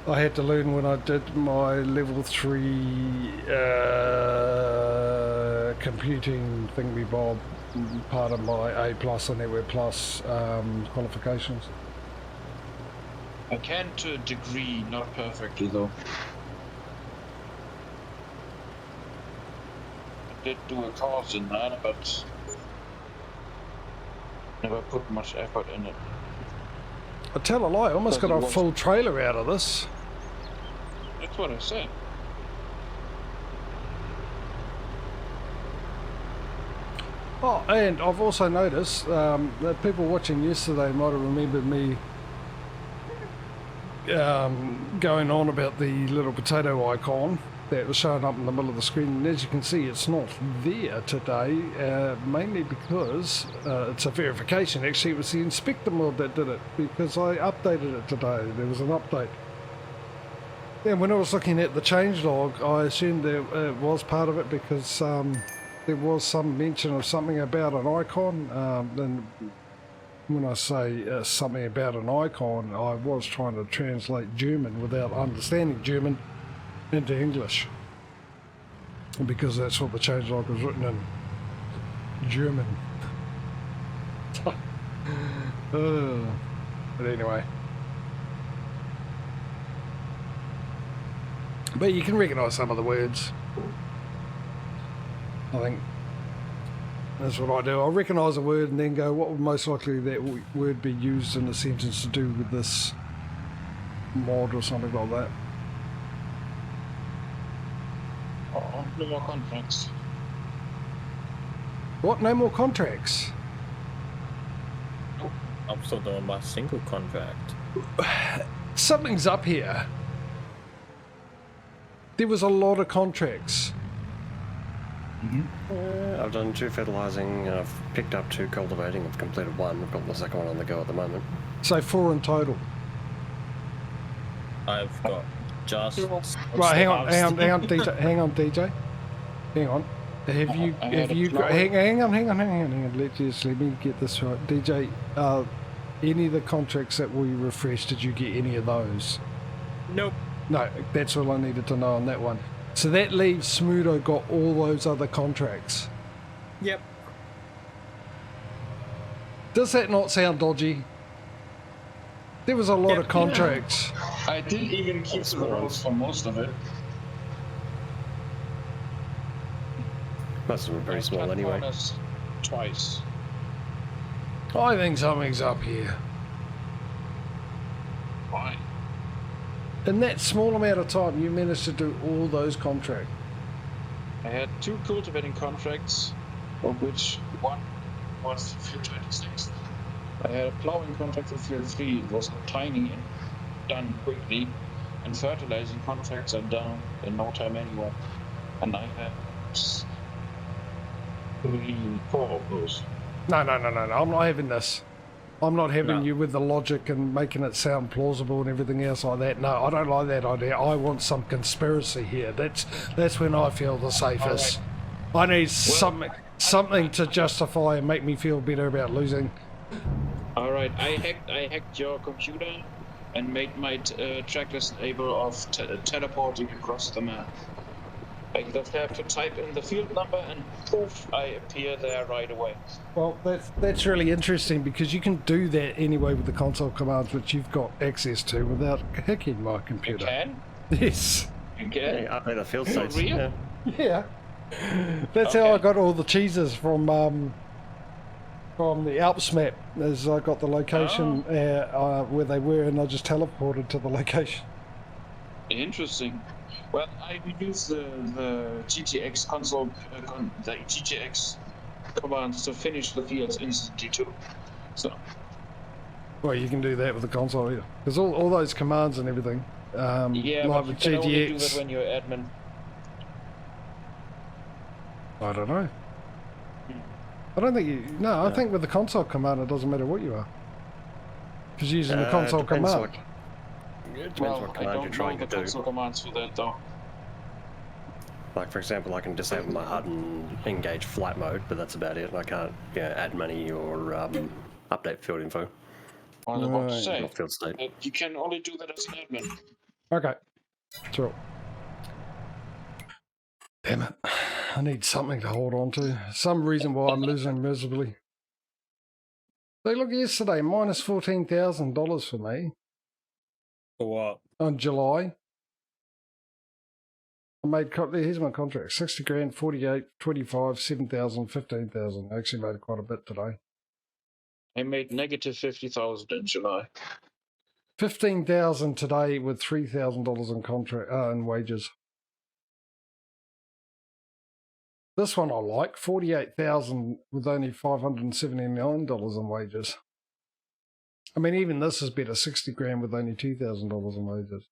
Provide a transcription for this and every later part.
I had to learn when I did my level 3 computing thingy bob, part of my A+ and Network Plus qualifications. I can to a degree, not perfectly though. I did do a course in that, but never put much effort in it. I tell a lie, I almost got a full trailer out of this. That's what I said. Oh, and I've also noticed that people watching yesterday might have remembered me going on about the little potato icon that was showing up in the middle of the screen, and as you can see it's not there today, mainly because it's a verification. Actually it was the inspector mod that did it, because I updated it today. There was an update, and when I was looking at the changelog I assumed that it was part of it, because there was some mention of something about an icon. And when I say something about an icon, I was trying to translate German without understanding German into English, because that's what the changelog was written in German. But anyway, but you can recognise some of the words. I think that's what I do. I'll recognise a word and then go, what would most likely that word be used in a sentence to do with this mod or something like that. Oh, no more contracts. What? No more contracts? I'm still doing my single contract. Something's up here. There was a lot of contracts. I've done 2 fertilising, and I've picked up 2 cultivating. I've completed 1. I've got the second one on the go at the moment. So 4 in total. I've got just... Right, hang on, DJ. Hang on, DJ. Hang on. Have you got... Hang on. Let me get this right. DJ, any of the contracts that we refreshed, did you get any of those? Nope. No, that's all I needed to know on that one. So that leaves Smudo got all those other contracts. Yep. Does that not sound dodgy? There was a lot of contracts. I didn't even keep the roles for most of it. Most of them are very small anyway. Twice. I think something's up here. Why? In that small amount of time, you managed to do all those contracts. I had 2 cultivating contracts, of which one was field 26. I had a plowing contract for field 3. It was tiny and done quickly, and fertilizing contracts are done in no time anyway. And I had 4 of those. No. I'm not having this. I'm not having you with the logic and making it sound plausible and everything else like that. No, I don't like that idea. I want some conspiracy here. That's when I feel the safest. Right. I need something to justify and make me feel better about losing. All right, I hacked your computer and made my tracklist able of teleporting across the map. I just have to type in the field number and poof, I appear there right away. Well, that's really interesting, because you can do that anyway with the console commands which you've got access to without hacking my computer. You can? Yes. You can? Yeah, update the field states. Real? Yeah. That's how I got all the cheeses from the Alps map, as I got the location where they were, and I just teleported to the location. Interesting. Well, I use the GTX console, the GTX commands to finish the fields instantly too. So. Well, you can do that with the console, yeah. Because all those commands and everything, yeah, like but with you can only do GTX. that when you're admin. I don't know. I don't think you... No, I think with the console command it doesn't matter what you are. Because using the console command. It depends Well, what I command you're don't trying know to the do. console commands for that though. Like, for example, I can disable my HUD and engage flight mode, but that's about it. I can't add money or update field info. I was about to say, Not field state. you can only do that as an admin. Okay. Sure. Damn it. I need something to hold on to. Some reason why I'm losing miserably. They look yesterday, minus $14,000 for me For what? on July. I made, here's my contract, 60 grand, 48, 25, 7,000, 15,000. I actually made quite a bit today. I made negative 50,000 in July. 15,000 today with $3,000 in contract in wages. This one I like, 48,000 with only $579 in wages. I mean, even this is better, 60 grand with only $2,000 in wages.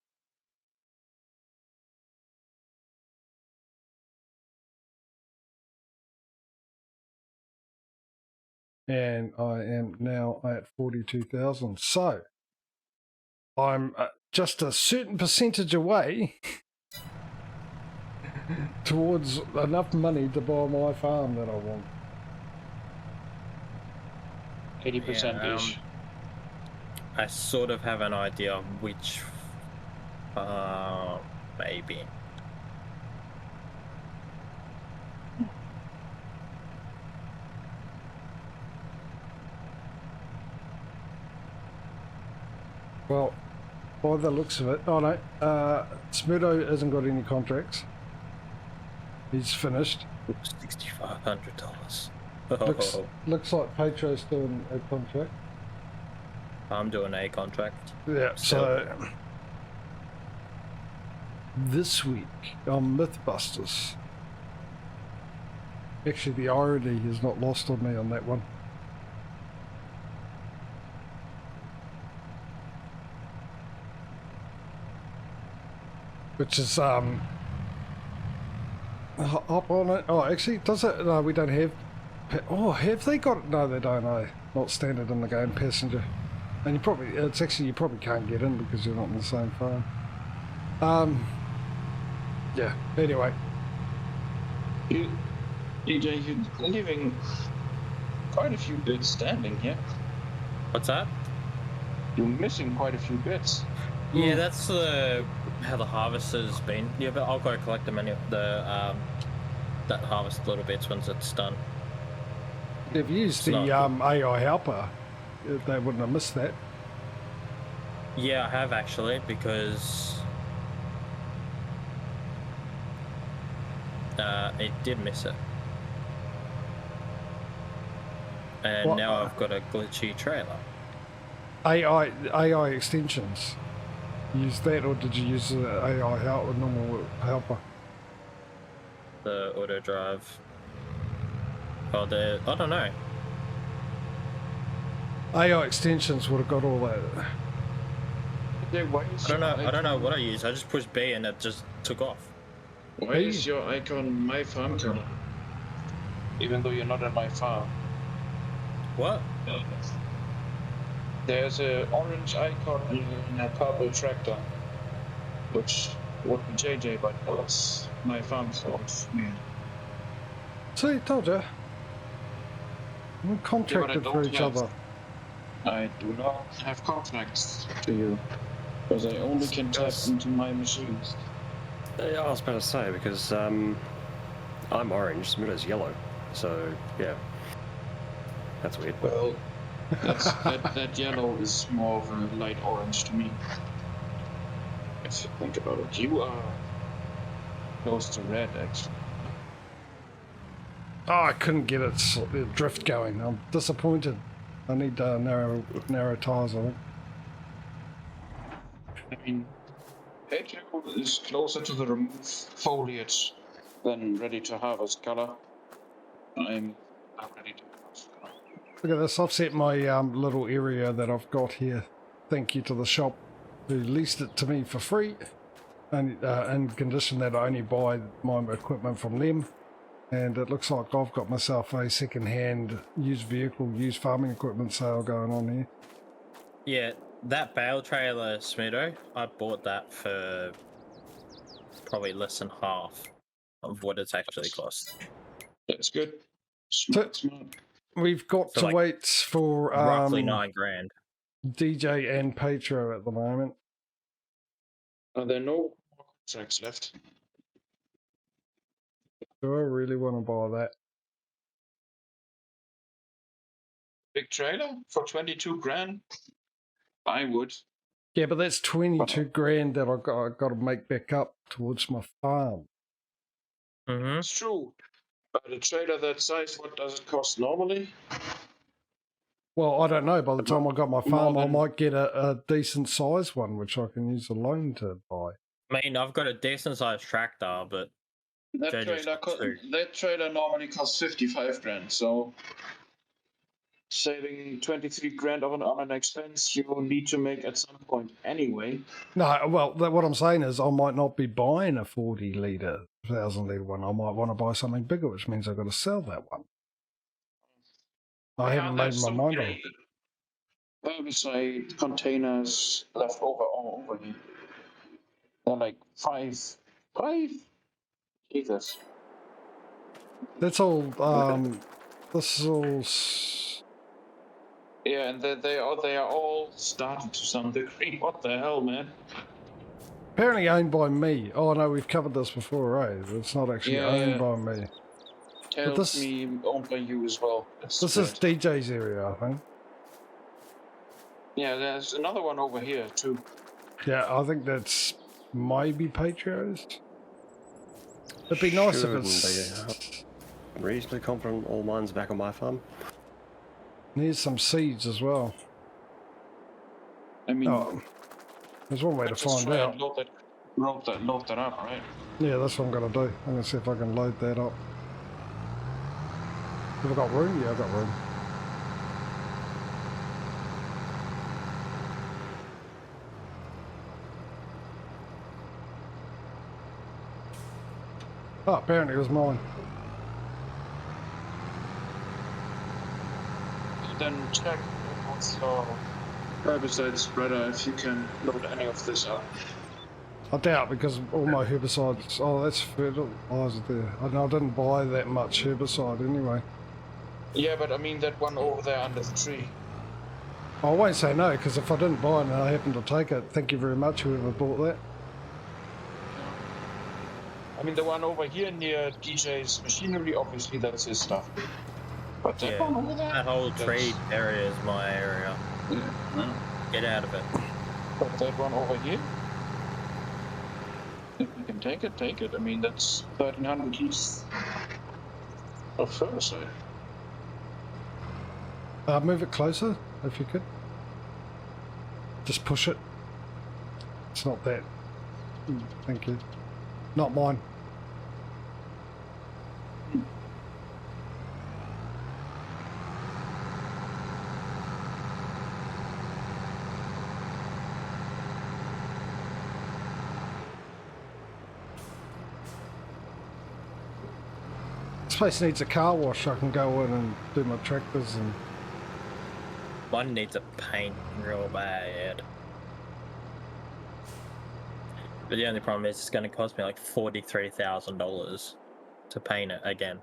And I am now at 42,000. So I'm just a certain percentage away towards enough money to buy my farm that I want. 80%-ish. I sort of have an idea of which maybe. Well, by the looks of it, oh no, Smudo hasn't got any contracts. He's finished. $6,500. Looks like Patrio's doing a contract. I'm doing a contract. Yeah, so this week on Mythbusters, actually the irony is not lost on me on that one. Which is hop on it. Oh, actually, does it? No, we don't have. Oh, have they got it? No, they don't. No, not standard in the game. Passenger, and you probably you probably can't get in because you're not in the same farm. Yeah. Anyway, DJ, you're leaving quite a few bits standing here. What's that? You're missing quite a few bits. Yeah, that's how the harvest has been. Yeah, but I'll go collect them anyway. That harvest little bits once it's done. they've used the AI helper. They wouldn't have missed that. Yeah, I have actually, because it did miss it. And What? now I've got a glitchy trailer. AI extensions. Use that, or did you use the AI helper, normal helper? The auto drive. Oh, I don't know. AI extensions would have got all that. DJ, why is I your don't know icon- what I used. I just pushed B and it just took off. Why is your icon my farm color? Even though you're not in my farm. What? There's an orange icon in a purple tractor, which would be JJ, but was my farm, so it's weird. See, told you. We're contracted for each other. I do not have contracts to you, because I only can tap into my machines. Yeah, I was about to say, because I'm orange, Smudo's yellow, so yeah. That's weird. Well, that yellow is more of a light orange to me. If you think about it, you are close to red, actually. Oh, I couldn't get its drift going. I'm disappointed. I need narrow tires, I think. I mean, Patrio is closer to the remove foliage than ready to harvest color. I'm not ready to harvest color. Look at this. I've set my little area that I've got here. Thank you to the shop who leased it to me for free, and condition that I only buy my equipment from them. And it looks like I've got myself a second-hand used farming equipment sale going on here. Yeah, that bale trailer, Smudo, I bought that for probably less than half of what it's actually cost. That's good. Smart. We've got So, to like, wait for Roughly $9 grand. DJ and Patrio at the moment. Are there no more contracts left? Do I really want to buy that? Big trailer for 22 grand? I would. Yeah, but that's 22 grand that I got to make back up towards my farm. Mm-hmm. It's true. But a trailer that size, what does it cost normally? Well, I don't know. By the time I got my farm, I than- might get a decent size one, which I can use a loan to buy. I mean, I've got a decent sized tractor, but That JJ's trailer, got two. that trailer normally costs 55 grand. So saving 23 grand on an expense you will need to make at some point anyway. No, well, what I'm saying is I might not be buying a 40 litre, 1,000 litre one. I might want to buy something bigger, which means I've got to sell that one. I haven't made my mind up. Herbicide containers left over all over here. They're like five. Jesus. That's all, this is all... Yeah, and they are all started to some degree. What the hell, man? Apparently owned by me. Oh, no, we've covered this before, eh? It's not actually owned by me. Tells me owned by you as well. This is DJ's area, I think. Yeah, there's another one over here too. Yeah, I think that's maybe Patrio's. It'd be nice if it's... Reasonably confident all mine's back on my farm. Here's some seeds as well. I mean, there's one way to find out. Load that up, right? Yeah, that's what I'm going to do. I'm going to see if I can load that up. Have I got room? Yeah, I've got room. Oh, apparently it was mine. Then check what's your herbicide spreader if you can load any of this up. I doubt because all my herbicides... Oh, that's fertilizer there. I didn't buy that much herbicide anyway. Yeah, but I mean that one over there under the tree. I won't say no, because if I didn't buy it and I happened to take it, thank you very much, whoever bought that. I mean the one over here near DJ's machinery, obviously that's his stuff. But that one over there? That whole trade area is my area. Yeah. Get out of it. But that one over here? If you can take it. I mean, that's 1,300 keys of herbicide. Move it closer, if you could. Just push it. It's not that. Thank you. Not mine. This place needs a car wash. I can go in and do my tractors and... One needs a paint real bad. But the only problem is it's going to cost me like $43,000 to paint it again.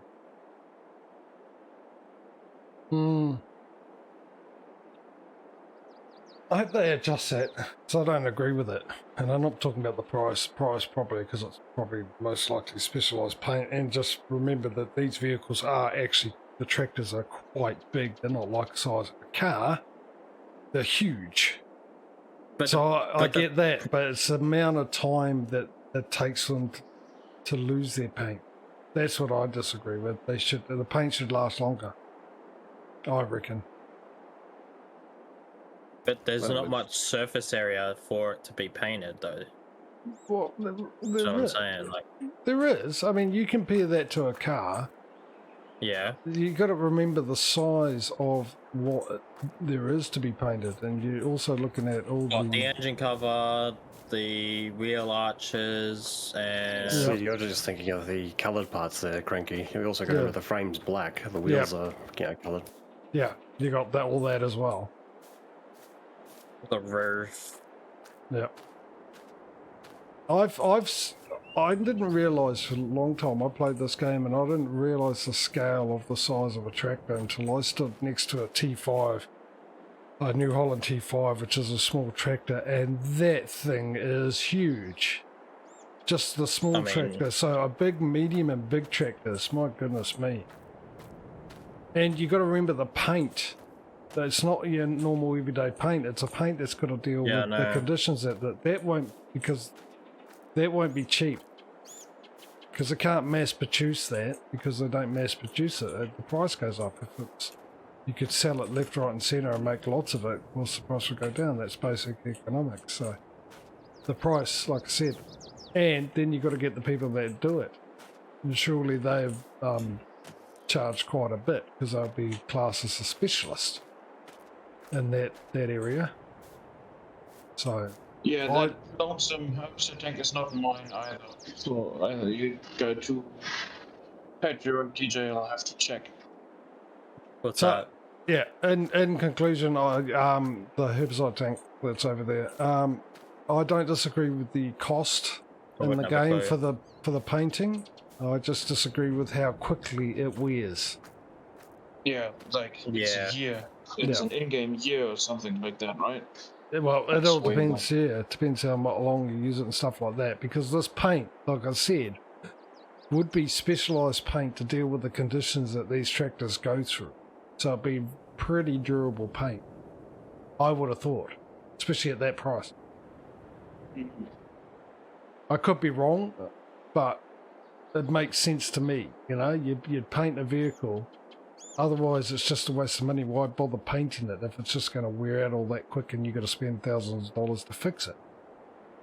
I hope they adjust that, so I don't agree with it. And I'm not talking about the price probably, because it's probably most likely specialised paint. And just remember that these vehicles are actually, the tractors are quite big. They're not like the size of a car. They're huge. But so I get that, but it's the amount of time that it takes them to lose their paint. That's what I disagree with. The paint should last longer, I reckon. But there's not much surface area for it to be painted, though. Well, That's what I'm saying. Like, there is. I mean, you compare that to a car. yeah. You got to remember the size of what there is to be painted, and you're also looking at all the engine cover, the wheel arches, and So you're just thinking of the coloured parts there, Cranky. You also got to remember the frame's black. The wheels are coloured. Yeah, you got that, all that as well. the roof. Yeah. I didn't realise for a long time, I played this game and I didn't realise the scale of the size of a tractor until I stood next to a T5 a New Holland T5, which is a small tractor, and that thing is huge. Just the small tractor. So a big, medium, and big tractors. My goodness me. And you got to remember the paint. It's not your normal everyday paint. It's a paint that's got to deal with the conditions that won't, because that won't be cheap. Because they can't mass produce that, because they don't mass produce it. The price goes up. If it's, you could sell it left, right, and centre and make lots of it, well, the price will go down. That's basic economics. So the price, like I said, and then you've got to get the people that do it. And surely they've charged quite a bit, because they'll be classed as a specialist in that area. So yeah, that lonesome hamster tank is not mine either. So either you go to Patrio and DJ, I'll have to check. What's that? Yeah, in conclusion, the herbicide tank that's over there, I don't disagree with the cost in the game for the painting. I just disagree with how quickly it wears. Yeah, like it's a year. It's an in-game year or something like that, right? Well, it all depends. Yeah, it depends how long you use it and stuff like that. Because this paint, like I said, would be specialised paint to deal with the conditions that these tractors go through. So it'd be pretty durable paint, I would have thought, especially at that price. Mm-hmm. I could be wrong, but it makes sense to me. You know, you'd paint a vehicle. Otherwise, it's just a waste of money. Why bother painting it if it's just going to wear out all that quick and you've got to spend thousands of dollars to fix it,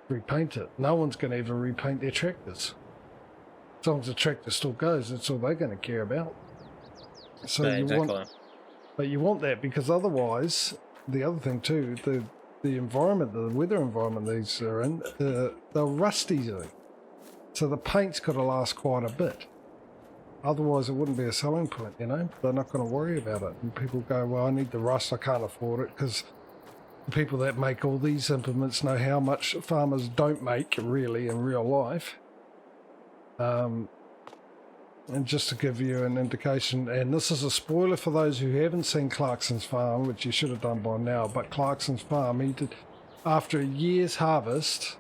repaint it? No one's going to ever repaint their tractors. As long as the tractor still goes, that's all they're going to care about. So you want that, because otherwise, the other thing too, the environment, the weather environment these are in, they'll rust easily. So the paint's got to last quite a bit. Otherwise, it wouldn't be a selling point, you know? They're not going to worry about it. And people go, well, I need the rust, I can't afford it, because the people that make all these implements know how much farmers don't make, really, in real life. And just to give you an indication, and this is a spoiler for those who haven't seen Clarkson's farm, which you should have done by now, but Clarkson's farm, he did, after a year's harvest,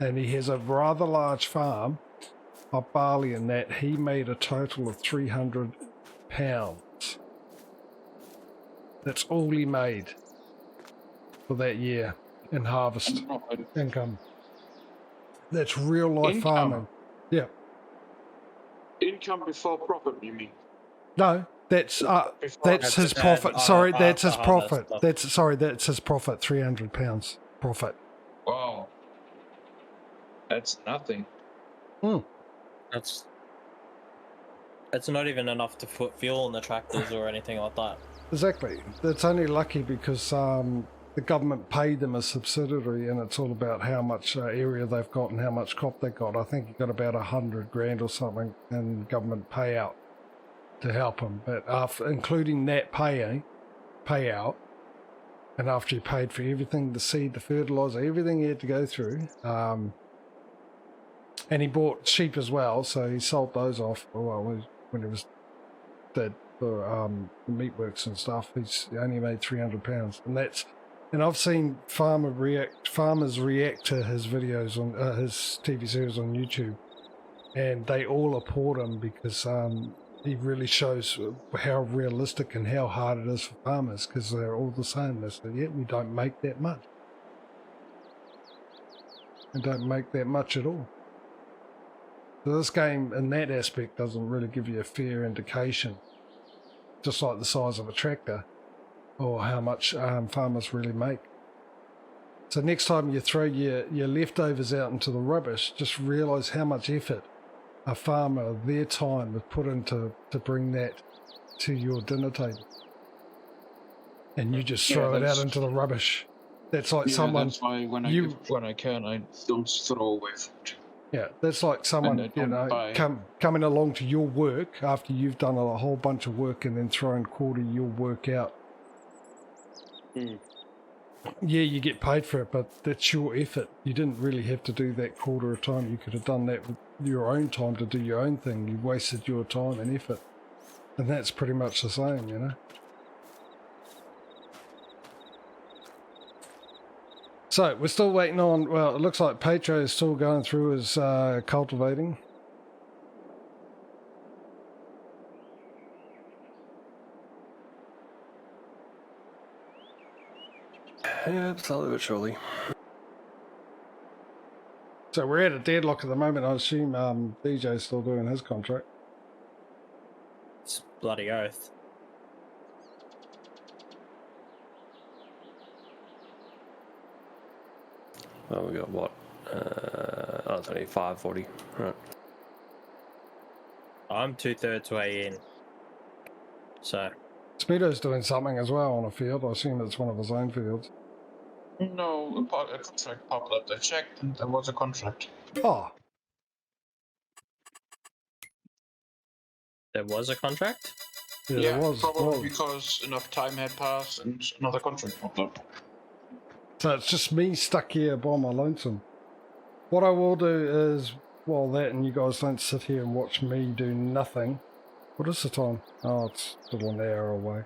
and he has a rather large farm of barley in that, he made a total of 300 pounds. That's all he made for that year in harvest income. That's real life farming. Yeah. Income before profit, you mean? No, that's his profit. Sorry, that's his profit. That's his profit. 300 pounds profit. Wow. That's nothing. It's not even enough to put fuel in the tractors or anything like that. Exactly. It's only lucky because the government paid them a subsidiary, and it's all about how much area they've got and how much crop they got. I think you got about 100 grand or something in government payout to help them. But after including that payout, and after he paid for everything, the seed, the fertilizer, everything he had to go through. And he bought sheep as well, so he sold those off. Well, when he was dead for the meatworks and stuff, he only made 300 pounds, and that's. And I've seen farmers react to his videos on his TV series on YouTube, and they all applaud him because he really shows how realistic and how hard it is for farmers, because they're all the same. They say, yeah, we don't make that much. We don't make that much at all. So this game, in that aspect, doesn't really give you a fair indication, just like the size of a tractor, or how much farmers really make. So next time you throw your leftovers out into the rubbish, just realise how much effort a farmer, their time, has put into to bring that to your dinner table. And you just throw it out into the rubbish. That's like someone... That's why when I can, I don't throw away food. Yeah, that's like someone, coming along to your work after you've done a whole bunch of work and then throwing quarter your work out. Yeah, you get paid for it, but that's your effort. You didn't really have to do that quarter of time. You could have done that with your own time to do your own thing. You wasted your time and effort. And that's pretty much the same, you know. So we're still waiting on. Well, it looks like Patrio is still going through his cultivating. Yeah, slowly but surely. So we're at a deadlock at the moment. I assume DJ's still doing his contract. It's bloody oath. Well, we got what? Oh, it's only 5:40. Right. I'm 2/3 way in. So Speedo's doing something as well on a field. I assume it's one of his own fields. No, a contract popped up. I checked, and there was a contract. Oh, there was a contract? yeah, Yeah, there was. probably Well, because enough time had passed and another contract popped up. so it's just me stuck here by my lonesome. What I will do is, while that and you guys don't sit here and watch me do nothing. What is the time? Oh, it's still an hour away.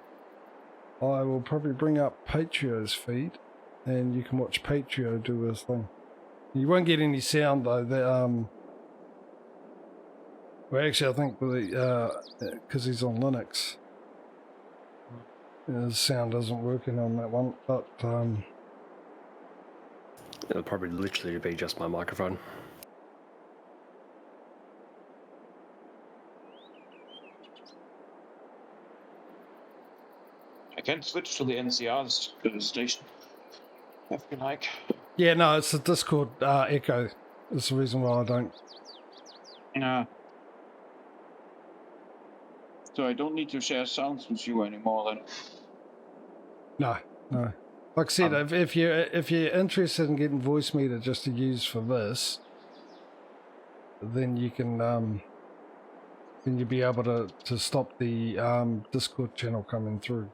I will probably bring up Patrio's feed, and you can watch Patrio do his thing. You won't get any sound though. That well, actually, I think because he's on Linux, his sound isn't working on that one. But It'll probably literally be just my microphone. I can switch to the NCR's station if you like. yeah, no, it's the Discord echo. That's the reason why I don't. Yeah. So I don't need to share sounds with you anymore then. No. Like I said, if you're interested in getting voice meter just to use for this, then you can then you'll be able to stop the Discord channel coming through,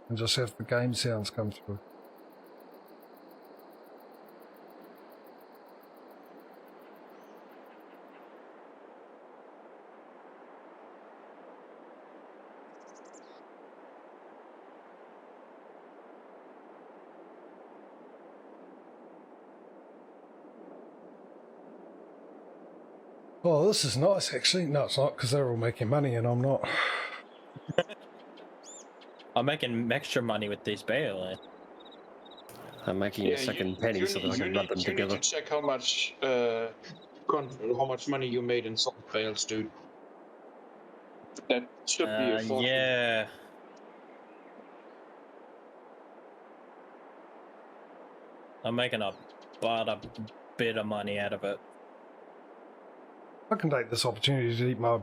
and just have the game sounds come through. Oh, this is nice, actually. No, it's not, because they're all making money and I'm not. I'm making extra money with these bale. I'm making a second penny so that I can rub them together. You need to check how much money you made in salt bales, dude. That should be a fortune. Yeah. I'm making a bit of money out of it. I can take this opportunity to eat my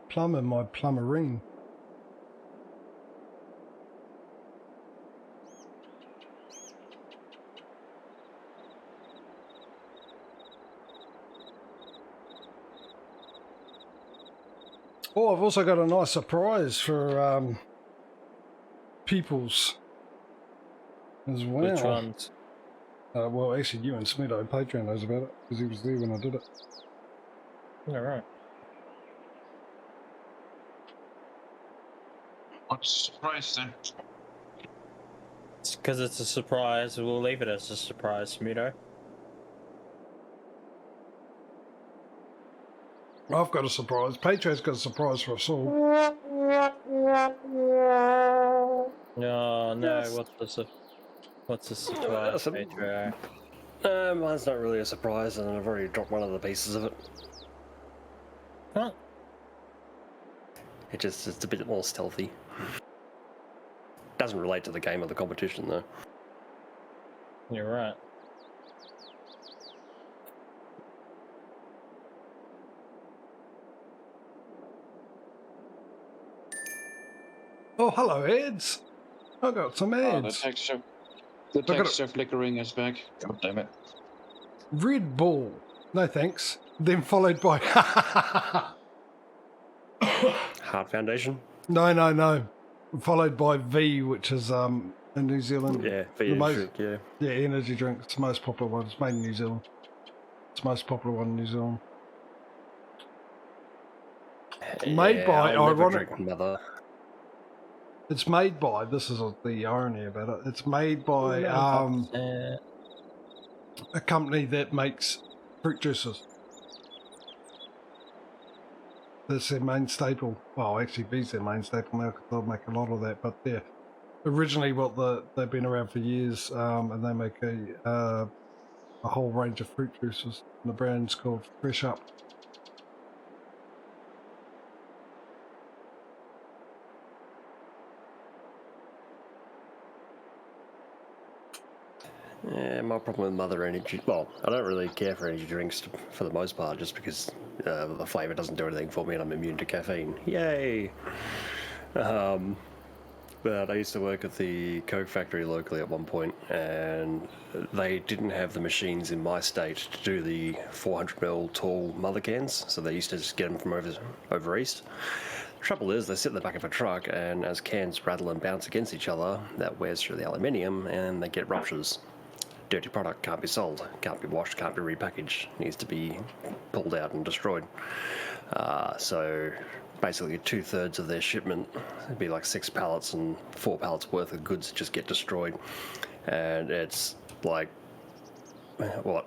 plum and my plumberine. Oh, I've also got a nice surprise for Peoples as well. Which ones? Well, actually, you and Smido Patreon knows about it because he was there when I did it. All right. What's the surprise then? It's because it's a surprise. We'll leave it as a surprise, Smudo. I've got a surprise. Patrio's got a surprise for us all. No, no. What's the surprise, Patrio? Mine's not really a surprise, and I've already dropped one of the pieces of it. Huh? It's a bit more stealthy. Doesn't relate to the game or the competition, though. You're right. Oh, hello, Eds. I got some Eds. The texture flickering is back. God damn it. Red Bull. No thanks. Then followed by... Heart Foundation? No. Followed by V, which is in New Zealand. Yeah, V drink, yeah. Yeah, energy drink. It's the most popular one. It's made in New Zealand. It's the most popular one in New Zealand. Made by, ironic. Mother. It's made by, this is the irony about it. It's made by a company that makes fruit juices. That's their main staple. Well, actually, B's their main staple now because they'll make a lot of that. But yeah, originally they've been around for years, and they make a whole range of fruit juices. And the brand's called Fresh Up. Yeah, my problem with Mother Energy. Well, I don't really care for energy drinks for the most part, just because the flavour doesn't do anything for me, and I'm immune to caffeine. Yay! But I used to work at the Coke factory locally at one point, and they didn't have the machines in my state to do the 400ml tall mother cans, so they used to just get them from over east. The trouble is, they sit in the back of a truck, and as cans rattle and bounce against each other, that wears through the aluminium, and they get ruptures. Dirty product can't be sold, can't be washed, can't be repackaged, needs to be pulled out and destroyed. So basically 2/3 of their shipment, it'd be like 6 pallets and 4 pallets worth of goods just get destroyed. And it's like, what,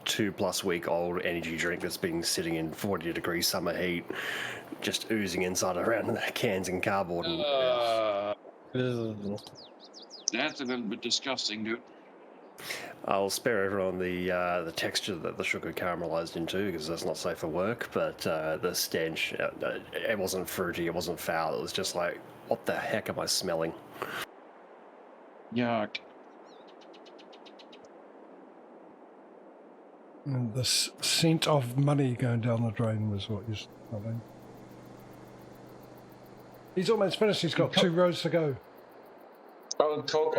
2+ week old energy drink that's been sitting in 40-degree summer heat, just oozing inside around the cans and cardboard. And, That's a little bit disgusting, dude. I'll spare everyone the texture that the sugar caramelized into, because that's not safe for work, but the stench, it wasn't fruity, it wasn't foul, it was just like, what the heck am I smelling? Yuck. And the scent of money going down the drain was what you're smelling. He's almost finished, he's got 2 rows to go. Well, Coke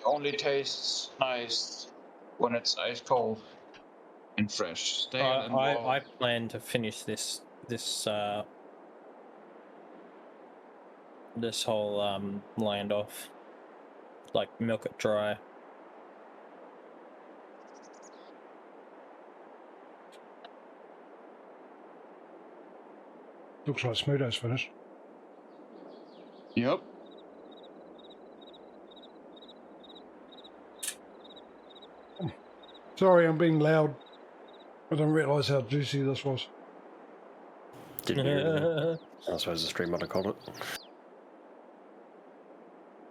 only tastes nice when it's ice cold and fresh. Stale and raw. I plan to finish this whole land off, like milk it dry. Looks like Smudo's finished. Yep. Sorry, I'm being loud. I didn't realise how juicy this was. Didn't hear anything. I suppose the stream might have called it.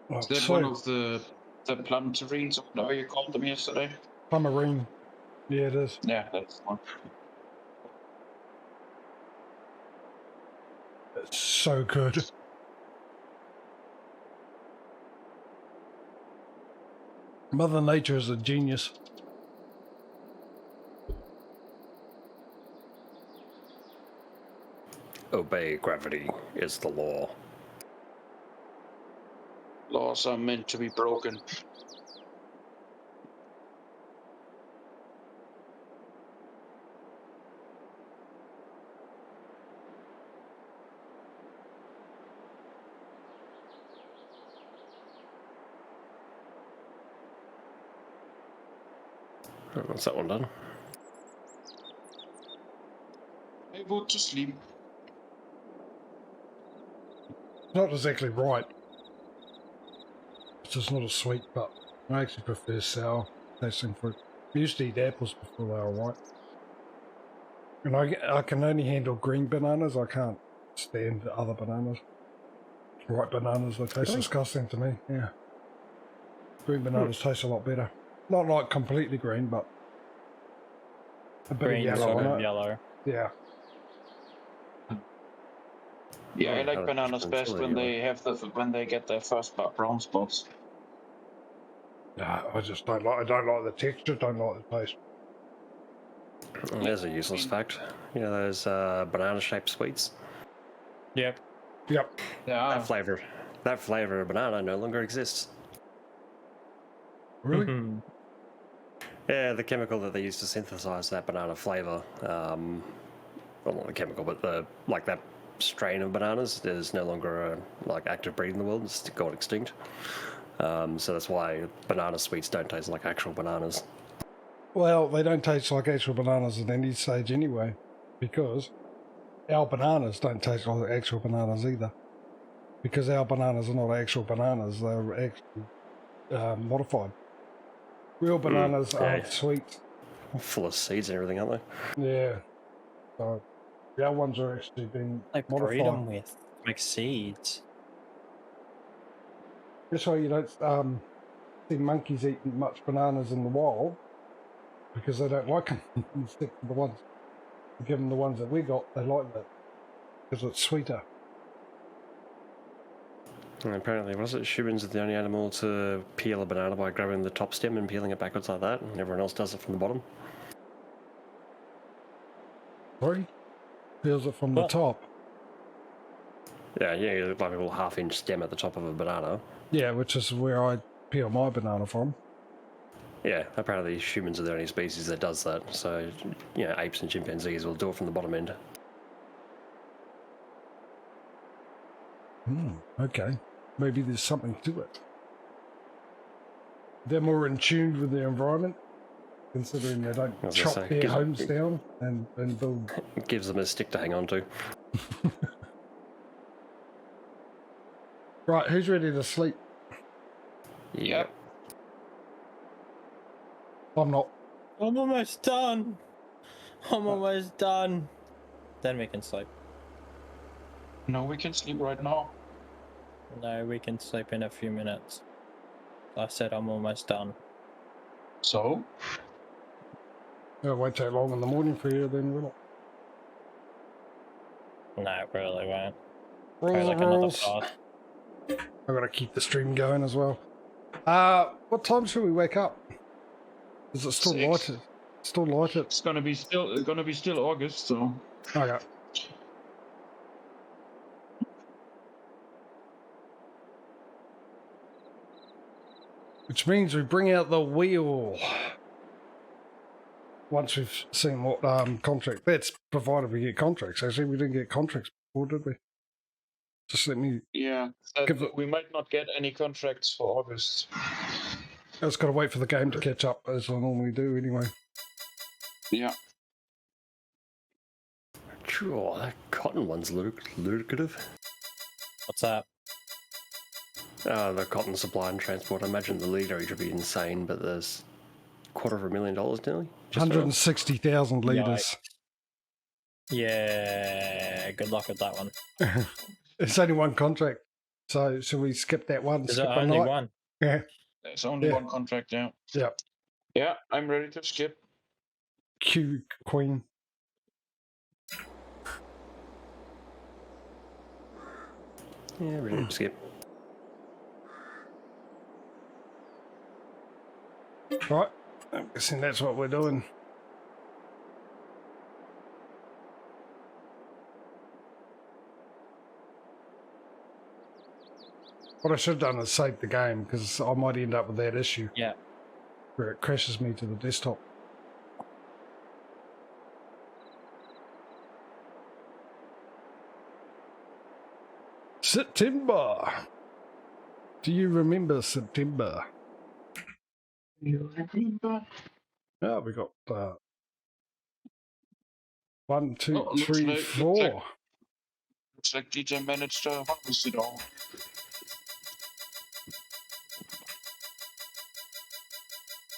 Oh, Is that one of the plum terrines, or whatever you called them yesterday? Plummarine. Yeah, it is. Yeah, that's one. It's so good. Mother Nature is a genius. Obey gravity is the law. Laws are meant to be broken. What's that one done? I go to sleep. Not exactly right. It's just not as sweet, but I actually prefer sour tasting fruit. I used to eat apples before they were white. And I can only handle green bananas. I can't stand other bananas. White bananas, they taste disgusting to me, yeah. Green bananas taste a lot better. Not like completely green, but a bit Green, of yellow sort on of it. yellow. Yeah. Yeah, I Yeah, like bananas best when they when they get their first brown spots. No, I just don't like. I don't like the texture. Don't like the taste. There's a useless fact. You know those banana-shaped sweets? Yep. Yep. Yeah. That flavor of banana no longer exists. Really? Mhm. Yeah, the chemical that they use to synthesize that banana flavor, well, not the chemical, but that strain of bananas is no longer like active breed in the world. It's gone extinct. So that's why banana sweets don't taste like actual bananas. Well, they don't taste like actual bananas at any stage anyway, because our bananas don't taste like actual bananas either. Because our bananas are not actual bananas; they're actually modified. Real bananas yeah. aren't sweet. Full of seeds and everything, aren't Yeah. So the other ones are actually being They breed them modified. with make seeds. That's why you don't see monkeys eating much bananas in the wild, because they don't like them. Instead of the ones, give them the ones that we got, they like that because it's sweeter. they? And apparently, was it humans are the only animal to peel a banana by grabbing the top stem and peeling it backwards like that, and everyone else does it from the bottom? Sorry? Peels it from the What? top. Yeah, like a little half-inch stem at the top of a banana. Yeah, which is where I peel my banana from. Yeah, apparently humans are the only species that does that. So, apes and chimpanzees will do it from the bottom end. Okay. Maybe there's something to it. They're more in tune with their environment, considering they don't chop their homes down and build. It gives them a stick to hang on to. Right, who's ready to sleep? Yep. I'm not. I'm almost done. I'm almost done. Then we can sleep. No, we can sleep right now. No, we can sleep in a few minutes. I said I'm almost done. So? It won't take long in the morning for you, then, will it? No, it really won't. Rules Probably are like another rules. part. I've got to keep the stream going as well. What time should we wake up? Is it still 6. lighted? Still lighted? It's gonna be still August, so. Okay. Which means we bring out the wheel. Once we've seen what contract. That's provided we get contracts. Actually, we didn't get contracts before, did we? Just let me. Yeah, we might not get any contracts for August. I just got to wait for the game to catch up, as I normally do anyway. Yeah. Sure, that cotton one's lucrative. What's that? The cotton supply and transport. I imagine the literage would be insane, but there's $250,000 nearly. 160,000 litres. Yeah, good luck with that one. It's only one contract. So should we skip that one? Is skip it a only night? one? Yeah. There's only one contract, yeah. Yeah. Yeah, I'm ready to skip. Q Queen. Yeah, ready to skip. Right. I'm guessing that's what we're doing. What I should have done is save the game, because I might end up with that issue. Yeah. Where it crashes me to the desktop. September. Do you remember September? You remember? Oh, we got 1, 2, Oh, looks 3, like- 4. Looks like DJ managed to harvest it all.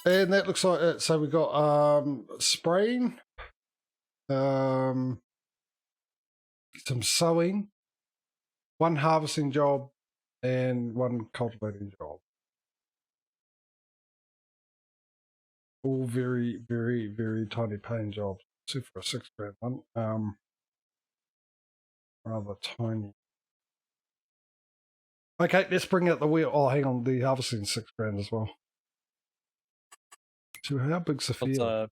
And that looks like it. So we got spraying, some sowing, 1 harvesting job, and 1 cultivating job. All very, very, very tiny paying jobs. Except for a $6,000 one. Rather tiny. Okay, let's bring out the wheel. Oh, hang on, the harvesting $6,000 as well. So how big's the What's field?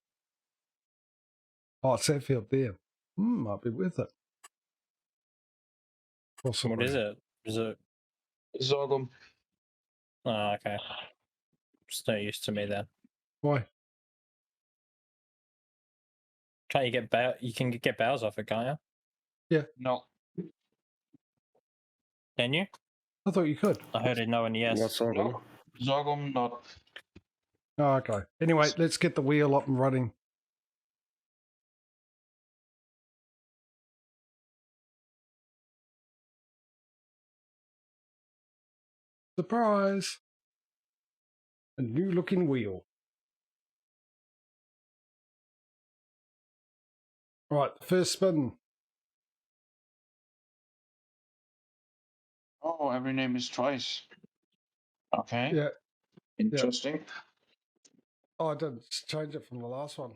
Oh, it's that field there. Might be worth it. Possibly. what is it? Is it? Sorghum. Oh, okay. It's no use to me then. Why? Can't you get You can get bales off it, can't you? No. Can you? I thought you could. I heard it no and yes. What sort of? No. Sorghum, not. Oh, okay. Anyway, let's get the wheel up and running. Surprise! A new looking wheel. Right, first spin. Oh, every name is twice. Okay. Yeah. Interesting. Oh, I did change it from the last one.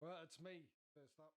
Well, it's me first up.